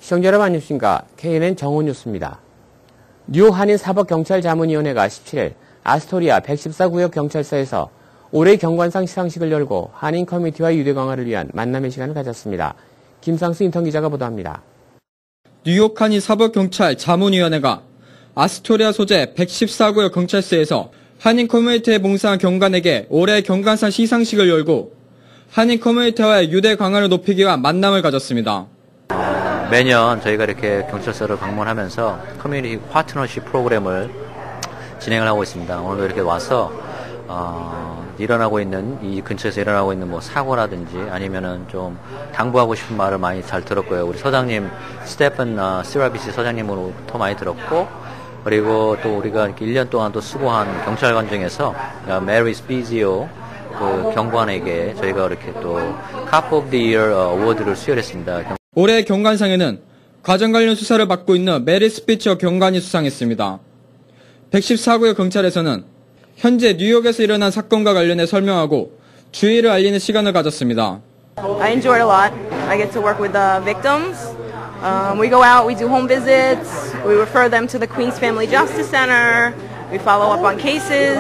시청자 여러분 안녕하십니까. KNN 정호뉴스입니다. 뉴욕 한인사법경찰자문위원회가 17일 아스토리아 114구역 경찰서에서 올해 경관상 시상식을 열고 한인 커뮤니티와 유대 강화를 위한 만남의 시간을 가졌습니다. 김상수 인턴 기자가 보도합니다. 뉴욕 한인사법경찰자문위원회가 아스토리아 소재 114구역 경찰서에서 한인 커뮤니티에 봉사한 경관에게 올해 경관상 시상식을 열고 한인 커뮤니티와의 유대 강화를 높이기 위한 만남을 가졌습니다. 매년 저희가 이렇게 경찰서를 방문하면서 커뮤니티 파트너십 프로그램을 진행을 하고 있습니다. 오늘도 이렇게 와서 일어나고 있는 이 근처에서 일어나고 있는 뭐 사고라든지 아니면은 좀 당부하고 싶은 말을 많이 잘 들었고요. 우리 서장님 스테픈 시라비시 서장님으로부터 많이 들었고, 그리고 또 우리가 이렇게 1년 동안 또 수고한 경찰관 중에서 메리 스피지오 그 경관에게 저희가 이렇게 또 카프 오브 더 이어 어워드를 수여했습니다. 올해 경관상에는 가정 관련 수사를 맡고 있는 메리 스피처 경관이 수상했습니다. 114구역 경찰에서는 현재 뉴욕에서 일어난 사건과 관련해 설명하고 주의를 알리는 시간을 가졌습니다. I enjoyed a lot. I get to work with the victims. We go out, we do home visits, we refer them to the Queens Family Justice Center, we follow up on cases,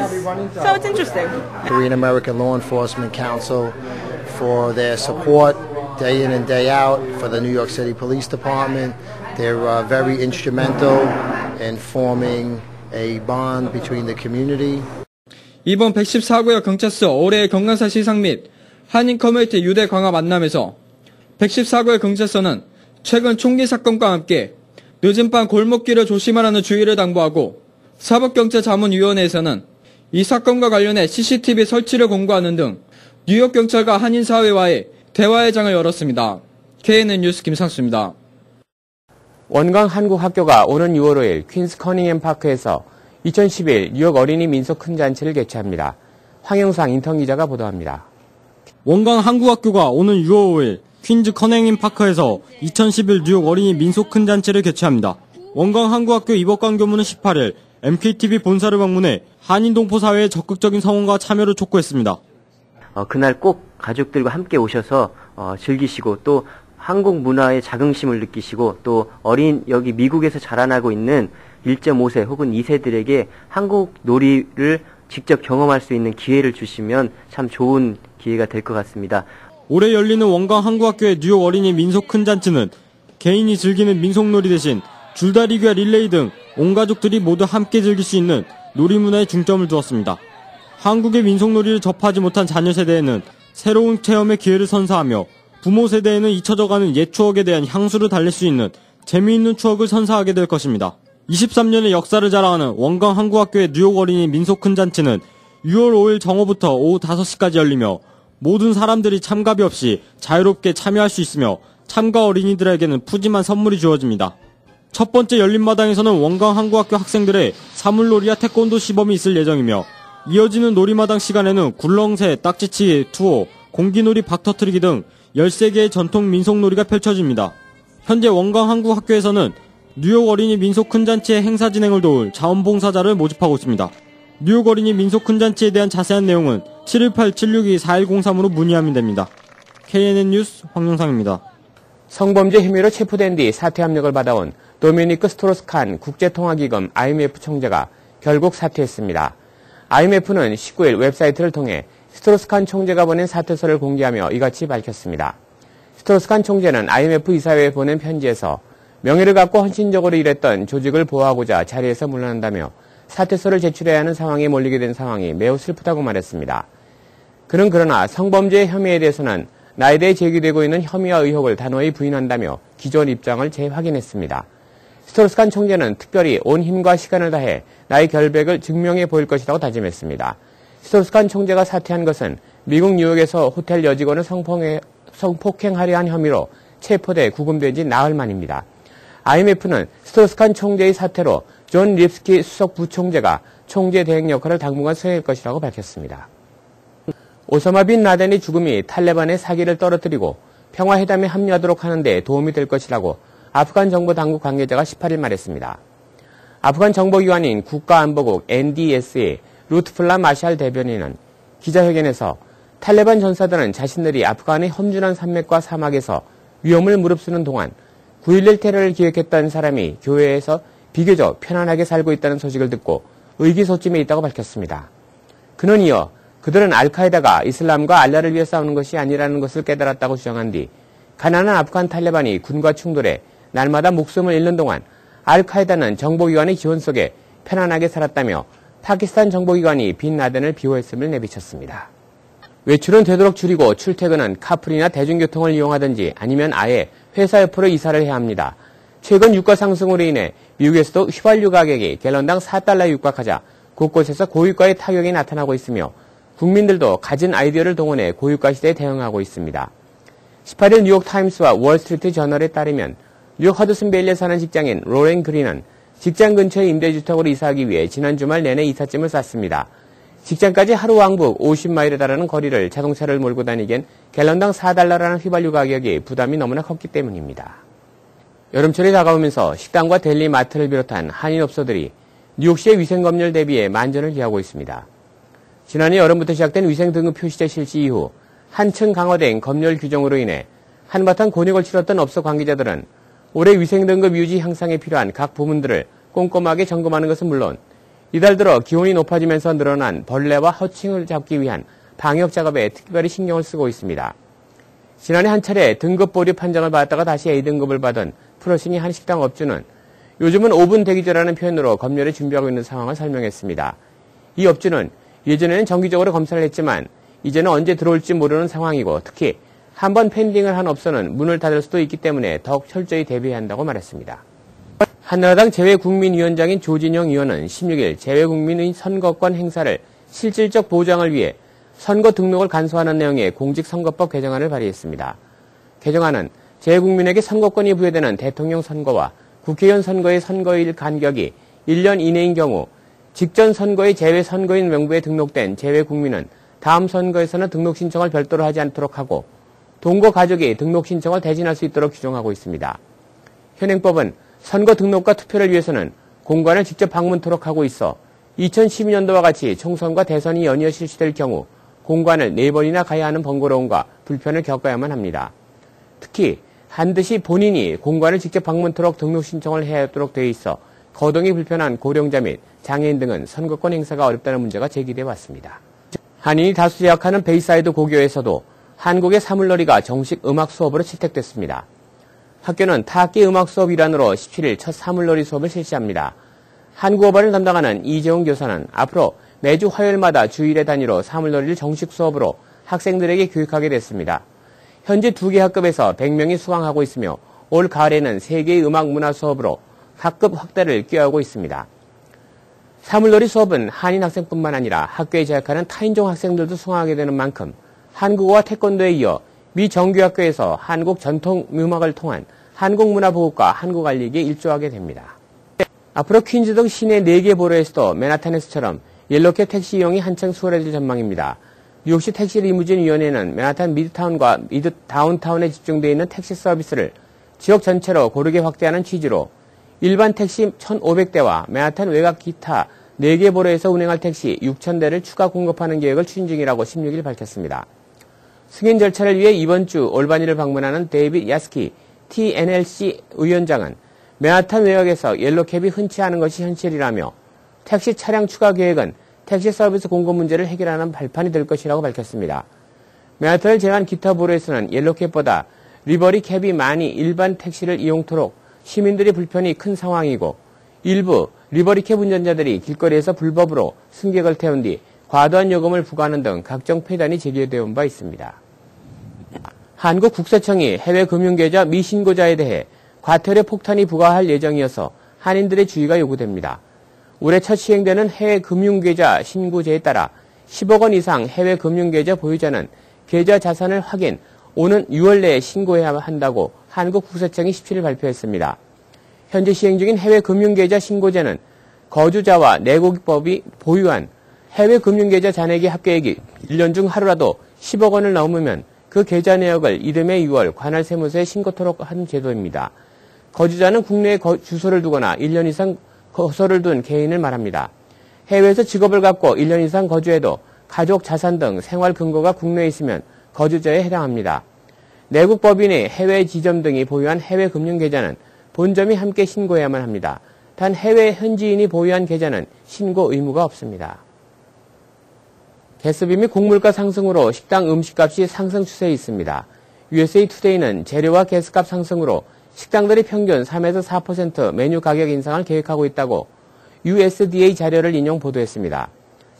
so it's interesting. Korean American Law Enforcement Council for their support day in and day out, for the New York City Police Department. They're very instrumental in forming a bond between the community. 이번 114구역 경찰서 올해의 경관상 시상 및 한인 커뮤니티 유대 강화 만남에서 114구역 경찰서는 최근 총기 사건과 함께 늦은 밤 골목길을 조심하라는 주의를 당부하고, 사법경찰자문위원회에서는 이 사건과 관련해 CCTV 설치를 권고하는 등 뉴욕 경찰과 한인 사회와의 대화의 장을 열었습니다. KNN 뉴스 김상수입니다. 원광 한국학교가 오는 6월 5일 퀸스 커닝햄 파크에서 2011 뉴욕 어린이 민속 큰 잔치를 개최합니다. 황영상 인턴 기자가 보도합니다. 원광 한국학교가 오는 6월 5일 퀸즈 커닝햄 파크에서 2011 뉴욕 어린이 민속 큰 잔치를 개최합니다. 원광 한국학교 이법관 교무는 18일 MKTV 본사를 방문해 한인 동포 사회의 적극적인 성원과 참여를 촉구했습니다. 그날 꼭 가족들과 함께 오셔서 즐기시고 또 한국 문화의 자긍심을 느끼시고 또 여기 미국에서 자라나고 있는 1.5세 혹은 2세들에게 한국 놀이를 직접 경험할 수 있는 기회를 주시면 참 좋은 기회가 될 것 같습니다. 올해 열리는 원광 한국학교의 뉴욕 어린이 민속 큰 잔치는 개인이 즐기는 민속놀이 대신 줄다리기와 릴레이 등 온 가족들이 모두 함께 즐길 수 있는 놀이문화에 중점을 두었습니다. 한국의 민속놀이를 접하지 못한 자녀 세대에는 새로운 체험의 기회를 선사하며 부모 세대에는 잊혀져가는 옛 추억에 대한 향수를 달랠 수 있는 재미있는 추억을 선사하게 될 것입니다. 23년의 역사를 자랑하는 원광 한국학교의 뉴욕 어린이 민속 큰 잔치는 6월 5일 정오부터 오후 5시까지 열리며 모든 사람들이 참가비 없이 자유롭게 참여할 수 있으며 참가 어린이들에게는 푸짐한 선물이 주어집니다. 첫 번째 열린마당에서는 원광 한국학교 학생들의 사물놀이와 태권도 시범이 있을 예정이며, 이어지는 놀이마당 시간에는 굴렁쇠, 딱지치기, 투어, 공기놀이, 박터트리기 등 13개의 전통 민속놀이가 펼쳐집니다. 현재 원광 한국학교에서는 뉴욕 어린이 민속 큰 잔치의 행사 진행을 도울 자원봉사자를 모집하고 있습니다. 뉴욕 어린이 민속 큰 잔치에 대한 자세한 내용은 718-762-4103으로 문의하면 됩니다. KNN 뉴스 황영상입니다. 성범죄 혐의로 체포된 뒤 사퇴 압력을 받아온 도미니크 스트로스칸 국제통화기금 IMF 총재가 결국 사퇴했습니다. IMF는 19일 웹사이트를 통해 스트로스칸 총재가 보낸 사퇴서를 공개하며 이같이 밝혔습니다. 스트로스칸 총재는 IMF 이사회에 보낸 편지에서 명예를 갖고 헌신적으로 일했던 조직을 보호하고자 자리에서 물러난다며 사퇴서를 제출해야 하는 상황에 몰리게 된 상황이 매우 슬프다고 말했습니다. 그는 그러나 성범죄 혐의에 대해서는 나에 대해 제기되고 있는 혐의와 의혹을 단호히 부인한다며 기존 입장을 재확인했습니다. 스트로스칸 총재는 특별히 온 힘과 시간을 다해 나의 결백을 증명해 보일 것이라고 다짐했습니다. 스트로스칸 총재가 사퇴한 것은 미국 뉴욕에서 호텔 여직원을 성폭행하려 한 혐의로 체포돼 구금된 지 나흘 만입니다. IMF는 스트로스칸 총재의 사퇴로 존 립스키 수석 부총재가 총재 대행 역할을 당분간 수행할 것이라고 밝혔습니다. 오사마 빈 라덴의 죽음이 탈레반의 사기를 떨어뜨리고 평화회담에 합류하도록 하는 데 도움이 될 것이라고 아프간 정부 당국 관계자가 18일 말했습니다. 아프간 정보기관인 국가안보국 NDS의 루트플라 마샬 대변인은 기자회견에서 탈레반 전사들은 자신들이 아프간의 험준한 산맥과 사막에서 위험을 무릅쓰는 동안 9.11 테러를 기획했던 사람이 교회에서 비교적 편안하게 살고 있다는 소식을 듣고 의기소침해 있다고 밝혔습니다. 그는 이어 그들은 알카에다가 이슬람과 알라를 위해 싸우는 것이 아니라는 것을 깨달았다고 주장한 뒤 가난한 아프간 탈레반이 군과 충돌해 날마다 목숨을 잃는 동안 알카에다는 정보기관의 지원 속에 편안하게 살았다며 파키스탄 정보기관이 빈 라덴을 비호했음을 내비쳤습니다. 외출은 되도록 줄이고 출퇴근은 카풀이나 대중교통을 이용하든지 아니면 아예 회사 옆으로 이사를 해야 합니다. 최근 유가 상승으로 인해 미국에서도 휘발유 가격이 갤런당 4달러에 육박하자 곳곳에서 고유가의 타격이 나타나고 있으며 국민들도 가진 아이디어를 동원해 고유가 시대에 대응하고 있습니다. 18일 뉴욕타임스와 월스트리트 저널에 따르면 뉴욕 허드슨베일리에 사는 직장인 로렌 그린은 직장 근처의 임대주택으로 이사하기 위해 지난 주말 내내 이삿짐을 쌌습니다. 직장까지 하루 왕복 50마일에 달하는 거리를 자동차를 몰고 다니기엔 갤런당 4달러라는 휘발유 가격이 부담이 너무나 컸기 때문입니다. 여름철이 다가오면서 식당과 델리 마트를 비롯한 한인업소들이 뉴욕시의 위생검열 대비에 만전을 기하고 있습니다. 지난해 여름부터 시작된 위생등급 표시제 실시 이후 한층 강화된 검열 규정으로 인해 한바탕 곤욕을 치렀던 업소 관계자들은 올해 위생등급 유지 향상에 필요한 각 부문들을 꼼꼼하게 점검하는 것은 물론 이달 들어 기온이 높아지면서 늘어난 벌레와 허칭을 잡기 위한 방역 작업에 특별히 신경을 쓰고 있습니다. 지난해 한 차례 등급 보류 판정을 받았다가 다시 A등급을 받은 프로시니 한 식당 업주는 요즘은 5분 대기조라는 표현으로 검열을 준비하고 있는 상황을 설명했습니다. 이 업주는 예전에는 정기적으로 검사를 했지만 이제는 언제 들어올지 모르는 상황이고 특히 한번 펜딩을 한 업소는 문을 닫을 수도 있기 때문에 더욱 철저히 대비해야 한다고 말했습니다. 한나라당 재외국민위원장인 조진영 의원은 16일 재외국민의 선거권 행사를 실질적 보장을 위해 선거 등록을 간소화하는 내용의 공직선거법 개정안을 발의했습니다. 개정안은 재외국민에게 선거권이 부여되는 대통령 선거와 국회의원 선거의 선거일 간격이 1년 이내인 경우 직전 선거의 재외 선거인 명부에 등록된 재외국민은 다음 선거에서는 등록 신청을 별도로 하지 않도록 하고 동거 가족이 등록 신청을 대신할 수 있도록 규정하고 있습니다. 현행법은 선거 등록과 투표를 위해서는 공관을 직접 방문토록 하고 있어 2012년도와 같이 총선과 대선이 연이어 실시될 경우 공관을 4번이나 가야 하는 번거로움과 불편을 겪어야만 합니다. 특히 반드시 본인이 공관을 직접 방문토록 등록 신청을 해야 하도록 되어 있어 거동이 불편한 고령자 및 장애인 등은 선거권 행사가 어렵다는 문제가 제기돼 왔습니다. 한인이 다수 재학하는 베이사이드 고교에서도 한국의 사물놀이가 정식 음악 수업으로 채택됐습니다. 학교는 타악기 음악 수업 일환으로 17일 첫 사물놀이 수업을 실시합니다. 한국어반을 담당하는 이재용 교사는 앞으로 매주 화요일마다 주일에 단위로 사물놀이를 정식 수업으로 학생들에게 교육하게 됐습니다. 현재 2개 학급에서 100명이 수강하고 있으며 올 가을에는 3개의 음악 문화 수업으로 학급 확대를 꾀하고 있습니다. 사물놀이 수업은 한인 학생뿐만 아니라 학교에 재학하는 타인종 학생들도 수강하게 되는 만큼 한국어와 태권도에 이어 미 정규학교에서 한국 전통 음악을 통한 한국 문화 보급과 한국 알리기에 일조하게 됩니다. 앞으로 퀸즈 등 시내 4개 보로에서도 맨하탄에서처럼 옐로캡 택시 이용이 한층 수월해질 전망입니다. 뉴욕시 택시 리무진 위원회는 맨하탄 미드타운과 다운타운에 집중되어 있는 택시 서비스를 지역 전체로 고르게 확대하는 취지로 일반 택시 1,500대와 맨하탄 외곽 기타 4개 보로에서 운행할 택시 6,000대를 추가 공급하는 계획을 추진 중이라고 16일 밝혔습니다. 승인 절차를 위해 이번 주 올바니를 방문하는 데이빗 야스키 TNLC 의원장은 맨하탄 외곽에서 옐로캡이 흔치 않은 것이 현실이라며 택시 차량 추가 계획은 택시 서비스 공급 문제를 해결하는 발판이 될 것이라고 밝혔습니다. 맨하탄을 제외한 기타 보로에서는 옐로캡보다 리버리 캡이 많이 일반 택시를 이용토록 시민들의 불편이 큰 상황이고 일부 리버리캡 운전자들이 길거리에서 불법으로 승객을 태운 뒤 과도한 요금을 부과하는 등 각종 폐단이 제기되어 온 바 있습니다. 한국국세청이 해외 금융계좌 미신고자에 대해 과태료 폭탄이 부과할 예정이어서 한인들의 주의가 요구됩니다. 올해 첫 시행되는 해외 금융계좌 신고제에 따라 10억 원 이상 해외 금융계좌 보유자는 계좌 자산을 확인, 오는 6월 내에 신고해야 한다고 한국국세청이 17일 발표했습니다. 현재 시행 중인 해외 금융계좌 신고제는 거주자와 내국법이 보유한 해외 금융계좌 잔액의 합계액이 1년 중 하루라도 10억 원을 넘으면 그 계좌 내역을 이듬해 6월 관할 세무서에 신고토록 하는 제도입니다. 거주자는 국내에 주소를 두거나 1년 이상 거소를 둔 개인을 말합니다. 해외에서 직업을 갖고 1년 이상 거주해도 가족 자산 등 생활 근거가 국내에 있으면 거주자에 해당합니다. 내국 법인의 해외 지점 등이 보유한 해외 금융 계좌는 본점이 함께 신고해야만 합니다. 단 해외 현지인이 보유한 계좌는 신고 의무가 없습니다. 가스비 및 곡물가 상승으로 식당 음식값이 상승 추세에 있습니다. USA 투데이는 재료와 가스값 상승으로 식당들이 평균 3에서 4% 메뉴 가격 인상을 계획하고 있다고 USDA 자료를 인용 보도했습니다.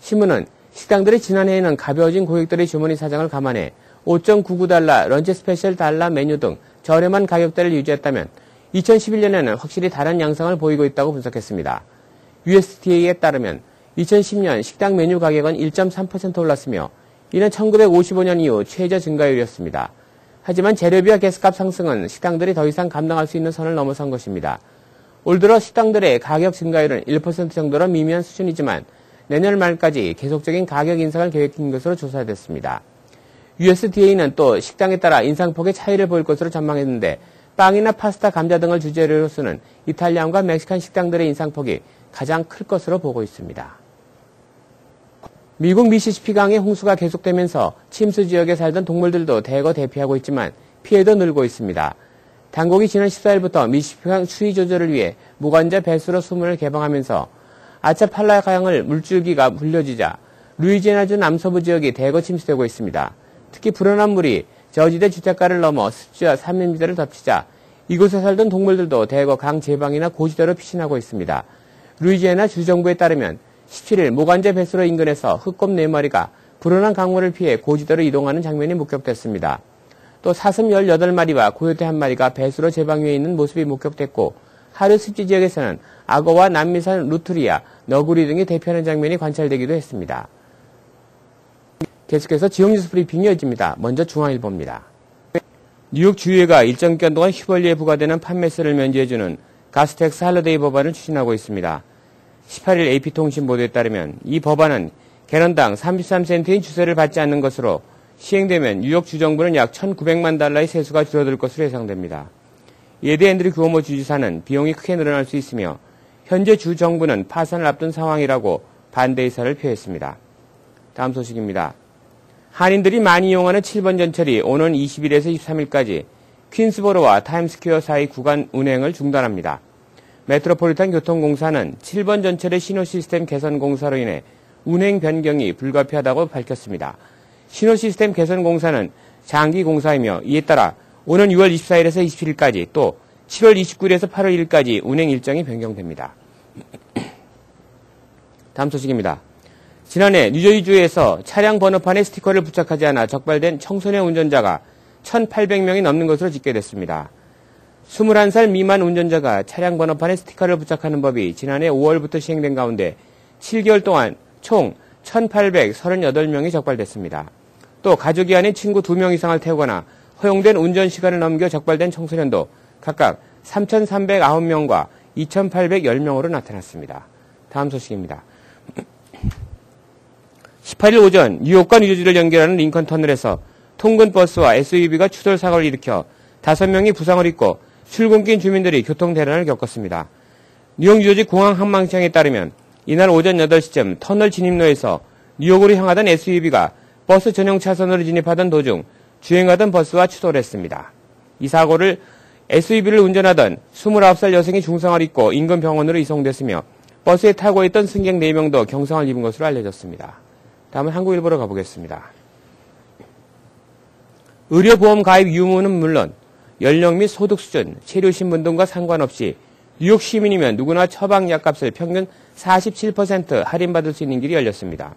신문은 식당들이 지난해에는 가벼워진 고객들의 주문의 사정을 감안해 5.99달러, 런치 스페셜 달러 메뉴 등 저렴한 가격대를 유지했다면 2011년에는 확실히 다른 양상을 보이고 있다고 분석했습니다. USDA에 따르면 2010년 식당 메뉴 가격은 1.3% 올랐으며 이는 1955년 이후 최저 증가율이었습니다. 하지만 재료비와 가스값 상승은 식당들이 더 이상 감당할 수 있는 선을 넘어선 것입니다. 올 들어 식당들의 가격 증가율은 1% 정도로 미미한 수준이지만 내년 말까지 계속적인 가격 인상을 계획한 것으로 조사됐습니다. USDA는 또 식당에 따라 인상폭의 차이를 보일 것으로 전망했는데 빵이나 파스타, 감자 등을 주재료로 쓰는 이탈리안과 멕시칸 식당들의 인상폭이 가장 클 것으로 보고 있습니다. 미국 미시시피강의 홍수가 계속되면서 침수 지역에 살던 동물들도 대거 대피하고 있지만 피해도 늘고 있습니다. 당국이 지난 14일부터 미시시피강 수위 조절을 위해 무관자 배수로 수문을 개방하면서 아차팔라 강을 물줄기가 불려지자 루이지애나주 남서부 지역이 대거 침수되고 있습니다. 특히 불어난 물이 저지대 주택가를 넘어 습지와 산림지대를 덮치자 이곳에 살던 동물들도 대거 강 제방이나 고지대로 피신하고 있습니다. 루이지애나 주정부에 따르면 17일 모관제 배수로 인근에서 흑곰 4마리가 불어난 강물을 피해 고지대로 이동하는 장면이 목격됐습니다. 또 사슴 18마리와 고요태 1마리가 배수로 제방 위에 있는 모습이 목격됐고 하류 습지 지역에서는 악어와 남미산 루트리아, 너구리 등이 대피하는 장면이 관찰되기도 했습니다. 계속해서 지역 뉴스 브리핑이 이어집니다. 먼저 중앙일보입니다. 뉴욕 주의회가 일정 기간 동안 휘발유에 부과되는 판매세를 면제해주는 가스텍스 할러데이 법안을 추진하고 있습니다. 18일 AP통신 보도에 따르면 이 법안은 갤런당 33센트인 주세를 받지 않는 것으로 시행되면 뉴욕 주정부는 약 1,900만 달러의 세수가 줄어들 것으로 예상됩니다. 이에 대해 앤드류 규어모 주지사는 비용이 크게 늘어날 수 있으며 현재 주정부는 파산을 앞둔 상황이라고 반대 의사를 표했습니다. 다음 소식입니다. 한인들이 많이 이용하는 7번 전철이 오는 20일에서 23일까지 퀸스보로와 타임스퀘어 사이 구간 운행을 중단합니다. 메트로폴리탄 교통공사는 7번 전철의 신호 시스템 개선 공사로 인해 운행 변경이 불가피하다고 밝혔습니다. 신호 시스템 개선 공사는 장기 공사이며 이에 따라 오는 6월 24일에서 27일까지 또 7월 29일에서 8월 1일까지 운행 일정이 변경됩니다. 다음 소식입니다. 지난해 뉴저지주에서 차량 번호판에 스티커를 부착하지 않아 적발된 청소년 운전자가 1,800명이 넘는 것으로 집계됐습니다. 21살 미만 운전자가 차량 번호판에 스티커를 부착하는 법이 지난해 5월부터 시행된 가운데 7개월 동안 총 1,838명이 적발됐습니다. 또 가족이 아닌 친구 2명 이상을 태우거나 허용된 운전 시간을 넘겨 적발된 청소년도 각각 3,309명과 2,810명으로 나타났습니다. 다음 소식입니다. 18일 오전 뉴욕과 뉴저지를 연결하는 링컨 터널에서 통근 버스와 SUV가 추돌 사고를 일으켜 5명이 부상을 입고 출근길 주민들이 교통 대란을 겪었습니다. 뉴욕 뉴저지 공항 항만청에 따르면 이날 오전 8시쯤 터널 진입로에서 뉴욕으로 향하던 SUV가 버스 전용 차선으로 진입하던 도중 주행하던 버스와 추돌했습니다. 이 사고를 SUV를 운전하던 29살 여성이 중상을 입고 인근 병원으로 이송됐으며 버스에 타고 있던 승객 4명도 경상을 입은 것으로 알려졌습니다. 다음은 한국일보로 가보겠습니다. 의료보험 가입 유무는 물론 연령 및 소득 수준, 체류신분 등과 상관없이 뉴욕 시민이면 누구나 처방약값을 평균 47% 할인받을 수 있는 길이 열렸습니다.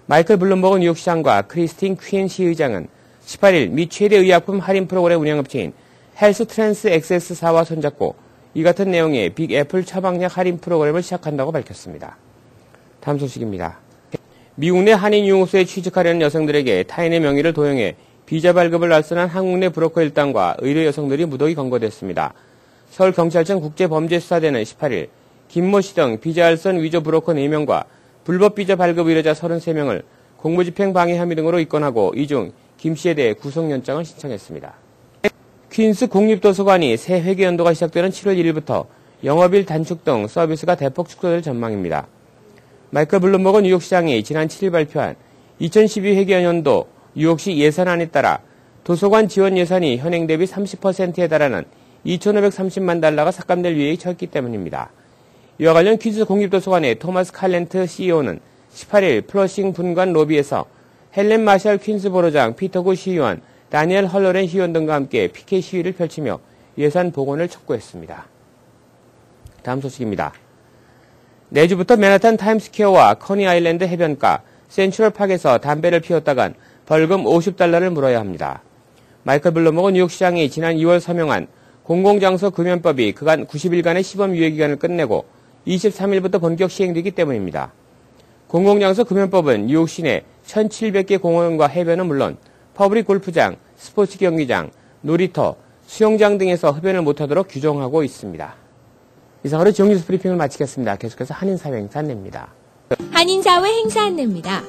마이클 블룸버그 뉴욕시장과 크리스틴 퀸 시의장은 18일 미 최대 의약품 할인 프로그램 운영업체인 헬스 트랜스 액세스사와 손잡고 이 같은 내용의 빅애플 처방약 할인 프로그램을 시작한다고 밝혔습니다. 다음 소식입니다. 미국 내 한인 유흥소에 취직하려는 여성들에게 타인의 명의를 도용해 비자 발급을 날선한 한국 내 브로커 일당과 의료 여성들이 무더기 검거됐습니다. 서울경찰청 국제범죄수사대는 18일 김모 씨 등 비자 알선 위조 브로커 4명과 불법 비자 발급 의뢰자 33명을 공무집행 방해 혐의 등으로 입건하고 이 중 김 씨에 대해 구속영장을 신청했습니다. 퀸스 국립도서관이 새 회계연도가 시작되는 7월 1일부터 영업일 단축 등 서비스가 대폭 축소될 전망입니다. 마이클 블룸버그 뉴욕시장이 지난 7일 발표한 2012 회계연도 뉴욕시 예산안에 따라 도서관 지원 예산이 현행 대비 30%에 달하는 2,530만 달러가 삭감될 위기에 처했기 때문입니다. 이와 관련 퀴즈 공립도서관의 토마스 칼렌트 CEO는 18일 플러싱 분관 로비에서 헬렌 마샬 퀸스보로장, 피터구 시의원, 다니엘 헐러렌 시의원 등과 함께 피켓 시위를 펼치며 예산 복원을 촉구했습니다. 다음 소식입니다. 내주부터 맨하탄 타임스퀘어와 커니 아일랜드 해변가, 센트럴팍에서 담배를 피웠다간 벌금 50달러를 물어야 합니다. 마이클 블루머그 뉴욕시장이 지난 2월 서명한 공공장소 금연법이 그간 90일간의 시범 유예기간을 끝내고 23일부터 본격 시행되기 때문입니다. 공공장소 금연법은 뉴욕 시내 1,700개 공원과 해변은 물론 퍼블릭 골프장, 스포츠 경기장, 놀이터, 수영장 등에서 흡연을 못하도록 규정하고 있습니다. 이상으로 지역뉴스 브리핑을 마치겠습니다. 계속해서 한인사회 행사 안내입니다. 한인사회 행사 안내입니다.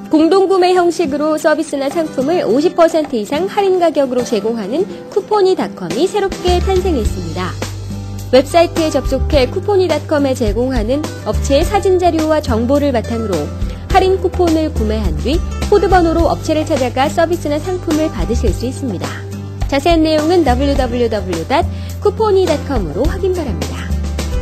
공동구매 형식으로 서비스나 상품을 50% 이상 할인 가격으로 제공하는 쿠포니닷컴이 새롭게 탄생했습니다. 웹사이트에 접속해 쿠포니닷컴에 제공하는 업체의 사진 자료와 정보를 바탕으로 할인 쿠폰을 구매한 뒤 코드번호로 업체를 찾아가 서비스나 상품을 받으실 수 있습니다. 자세한 내용은 www.kuponi.com으로 확인 바랍니다.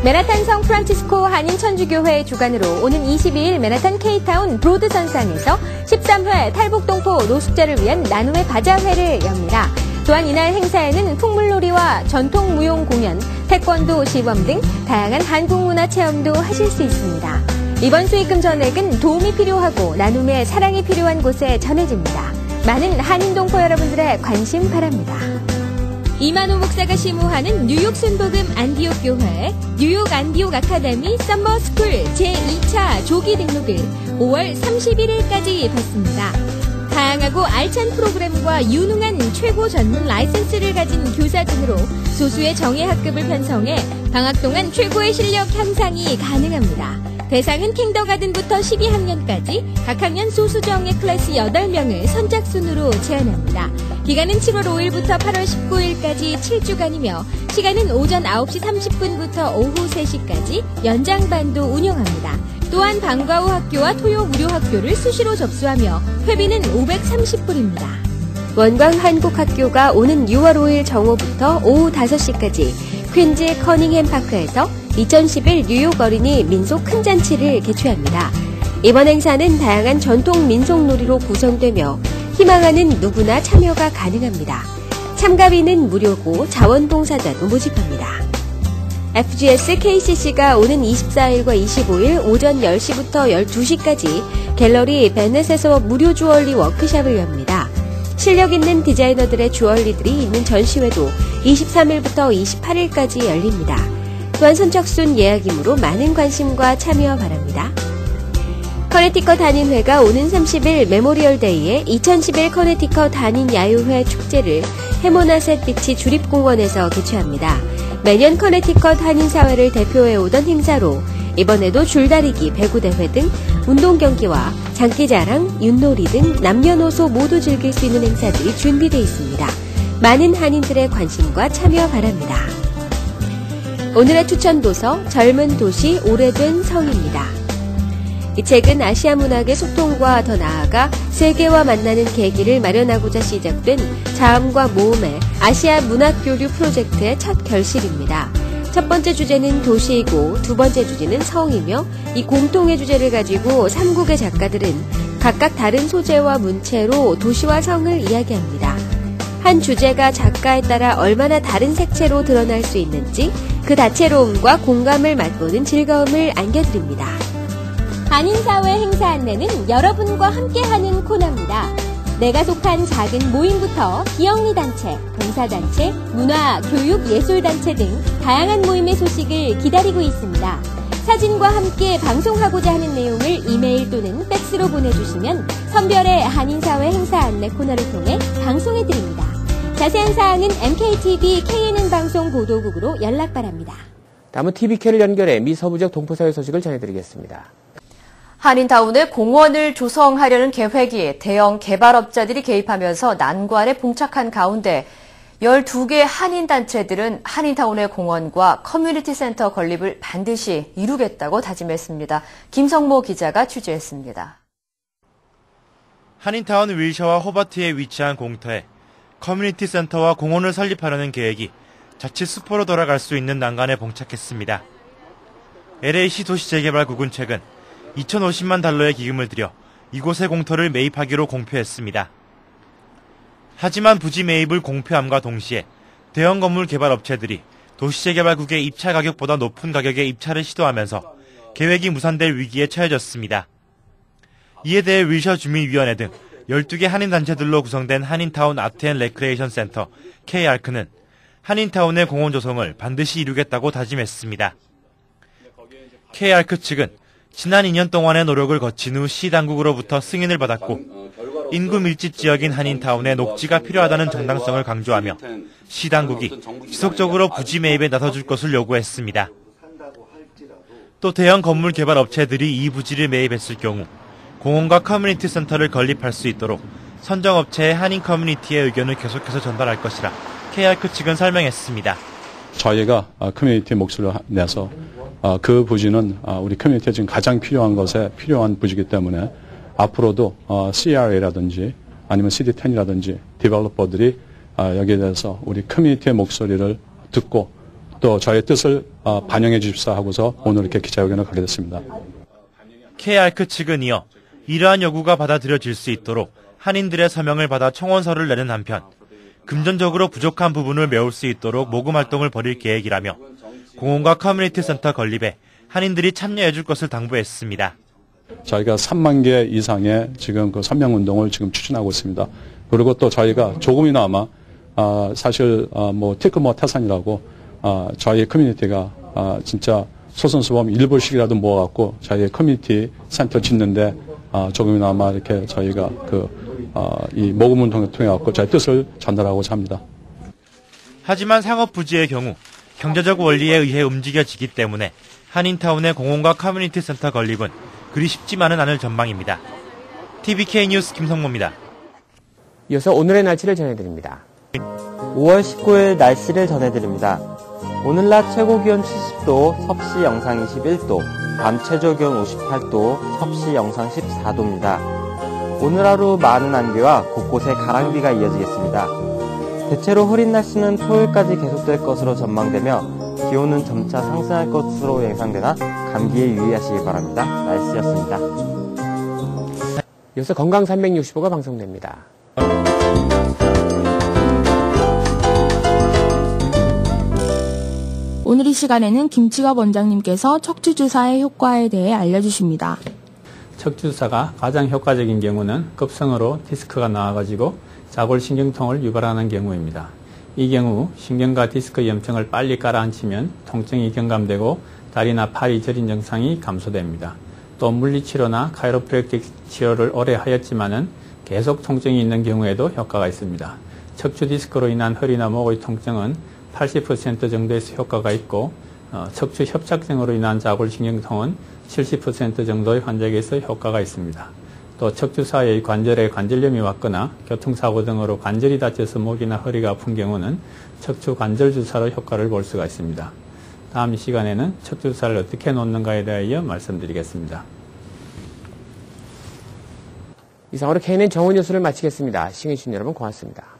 맨하탄 성프란치스코 한인천주교회 주관으로 오는 22일 맨하탄 K타운 브로드선상에서 13회 탈북동포 노숙자를 위한 나눔의 바자회를 엽니다. 또한 이날 행사에는 풍물놀이와 전통무용 공연, 태권도 시범 등 다양한 한국문화 체험도 하실 수 있습니다. 이번 수익금 전액은 도움이 필요하고 나눔의 사랑이 필요한 곳에 전해집니다. 많은 한인동포 여러분들의 관심 바랍니다. 이만호 목사가 심호하는 뉴욕 순복음 안디옥 교회 뉴욕 안디옥 아카데미 썸머스쿨 제2차 조기 등록을 5월 31일까지 받습니다. 다양하고 알찬 프로그램과 유능한 최고 전문 라이센스를 가진 교사진으로 소수의 정예 학급을 편성해 방학 동안 최고의 실력 향상이 가능합니다. 대상은 kindergarten부터 12학년까지 각 학년 소수 정예 클래스 8명을 선착순으로 제한합니다. 기간은 7월 5일부터 8월 19일까지 7주간이며 시간은 오전 9시 30분부터 오후 3시까지 연장반도 운영합니다. 또한 방과 후 학교와 토요 무료 학교를 수시로 접수하며 회비는 530불입니다. 원광 한국학교가 오는 6월 5일 정오부터 오후 5시까지 퀸즈 커닝햄 파크에서 2011 뉴욕 어린이 민속 큰 잔치를 개최합니다. 이번 행사는 다양한 전통 민속놀이로 구성되며 희망하는 누구나 참여가 가능합니다. 참가비는 무료고 자원봉사자도 모집합니다. FGS KCC가 오는 24일과 25일 오전 10시부터 12시까지 갤러리 베넷에서 무료 주얼리 워크숍을 엽니다. 실력 있는 디자이너들의 주얼리들이 있는 전시회도 23일부터 28일까지 열립니다. 또한 선착순 예약이므로 많은 관심과 참여 바랍니다. 커네티컷 한인회가 오는 30일 메모리얼 데이에 2011 커네티컷 한인 야유회 축제를 해모나셋 비치 주립공원에서 개최합니다. 매년 커네티컷 한인사회를 대표해오던 행사로 이번에도 줄다리기, 배구대회 등 운동경기와 장기자랑, 윷놀이 등 남녀노소 모두 즐길 수 있는 행사들이 준비되어 있습니다. 많은 한인들의 관심과 참여 바랍니다. 오늘의 추천 도서 젊은 도시 오래된 성입니다. 이 책은 아시아 문학의 소통과 더 나아가 세계와 만나는 계기를 마련하고자 시작된 자음과 모음의 아시아 문학교류 프로젝트의 첫 결실입니다. 첫 번째 주제는 도시이고 두 번째 주제는 성이며 이 공통의 주제를 가지고 3국의 작가들은 각각 다른 소재와 문체로 도시와 성을 이야기합니다. 한 주제가 작가에 따라 얼마나 다른 색채로 드러날 수 있는지 그 다채로움과 공감을 맛보는 즐거움을 안겨드립니다. 한인사회 행사 안내는 여러분과 함께하는 코너입니다. 내가 속한 작은 모임부터 기영리단체, 봉사단체, 문화, 교육, 예술단체 등 다양한 모임의 소식을 기다리고 있습니다. 사진과 함께 방송하고자 하는 내용을 이메일 또는 팩스로 보내주시면 선별의 한인사회 행사 안내 코너를 통해 방송해드립니다. 자세한 사항은 MKTV KNN 방송 보도국으로 연락 바랍니다. 다음은 TVK를 연결해 미 서부지역 동포사회 소식을 전해드리겠습니다. 한인타운에 공원을 조성하려는 계획이 대형 개발업자들이 개입하면서 난관에 봉착한 가운데 12개 한인단체들은 한인타운의 공원과 커뮤니티 센터 건립을 반드시 이루겠다고 다짐했습니다. 김성모 기자가 취재했습니다. 한인타운 윌셔와 호버트에 위치한 공터에 커뮤니티 센터와 공원을 설립하려는 계획이 자칫 수포로 돌아갈 수 있는 난관에 봉착했습니다. LA시 도시재개발국은 최근 2,050만 달러의 기금을 들여 이곳의 공터를 매입하기로 공표했습니다. 하지만 부지 매입을 공표함과 동시에 대형 건물 개발 업체들이 도시재개발국의 입찰 가격보다 높은 가격에 입찰을 시도하면서 계획이 무산될 위기에 처해졌습니다. 이에 대해 윌셔 주민위원회 등 12개 한인단체들로 구성된 한인타운 아트앤레크레이션 센터 K-ARC는 한인타운의 공원 조성을 반드시 이루겠다고 다짐했습니다. K-ARC 측은 지난 2년 동안의 노력을 거친 후 시당국으로부터 승인을 받았고 인구 밀집 지역인 한인타운에 녹지가 필요하다는 정당성을 강조하며 시당국이 지속적으로 부지 매입에 나서줄 것을 요구했습니다. 또 대형 건물 개발 업체들이 이 부지를 매입했을 경우 공원과 커뮤니티 센터를 건립할 수 있도록 선정업체의 한인 커뮤니티의 의견을 계속해서 전달할 것이라 K-ARC 측은 설명했습니다. 저희가 커뮤니티 목소리를 내서 그 부지는 우리 커뮤니티에 지금 가장 필요한 것에 필요한 부지이기 때문에 앞으로도 CRA라든지 아니면 CD10이라든지 디벨로퍼들이 여기에 대해서 우리 커뮤니티의 목소리를 듣고 또 저의 뜻을 반영해 주십사 하고서 오늘 이렇게 기자회견을 가게 됐습니다. K-ARC 측은 이어 이러한 요구가 받아들여질 수 있도록 한인들의 서명을 받아 청원서를 내는 한편 금전적으로 부족한 부분을 메울 수 있도록 모금 활동을 벌일 계획이라며 공원과 커뮤니티 센터 건립에 한인들이 참여해 줄 것을 당부했습니다. 저희가 3만 개 이상의 지금 그 서명 운동을 지금 추진하고 있습니다. 그리고 또 저희가 조금이나마 사실 티크모 태산이라고 저희 커뮤니티가 진짜 소선수범 일부씩이라도 모아갖고 저희 커뮤니티 센터 짓는데 조금이나마 이렇게 저희가 이 모금 운동을 통해 갖고 저희 뜻을 전달하고자 합니다. 하지만 상업 부지의 경우 경제적 원리에 의해 움직여지기 때문에 한인타운의 공원과 커뮤니티 센터 건립은 그리 쉽지만은 않을 전망입니다. TVK 뉴스 김성모입니다. 이어서 오늘의 날씨를 전해드립니다. 5월 19일 날씨를 전해드립니다. 오늘 낮 최고 기온 70도, 섭씨 영상 21도, 밤 최저 기온 58도, 섭씨 영상 14도입니다. 오늘 하루 많은 안개와 곳곳에 가랑비가 이어지겠습니다. 대체로 흐린 날씨는 토요일까지 계속될 것으로 전망되며 기온은 점차 상승할 것으로 예상되나 감기에 유의하시기 바랍니다. 날씨였습니다. 이어서 건강 365가 방송됩니다. 오늘 이 시간에는 김치갑 원장님께서 척추주사의 효과에 대해 알려주십니다. 척추주사가 가장 효과적인 경우는 급성으로 디스크가 나와가지고 자골신경통을 유발하는 경우입니다. 이 경우 신경과 디스크 염증을 빨리 깔아앉히면 통증이 경감되고 다리나 팔이 저린 증상이 감소됩니다. 또 물리치료나 카이로프랙틱 치료를 오래 하였지만은 계속 통증이 있는 경우에도 효과가 있습니다. 척추 디스크로 인한 허리나 목의 통증은 80% 정도에서 효과가 있고 척추 협착증으로 인한 자골신경통은 70% 정도의 환자에게서 효과가 있습니다. 또 척추 사이의 관절에 관절염이 왔거나 교통사고 등으로 관절이 다쳐서 목이나 허리가 아픈 경우는 척추 관절 주사로 효과를 볼 수가 있습니다. 다음 시간에는 척추 주사를 어떻게 놓는가에 대하여 말씀드리겠습니다. 이상으로 KNN 정오 뉴스를 마치겠습니다. 시청해주신 여러분 고맙습니다.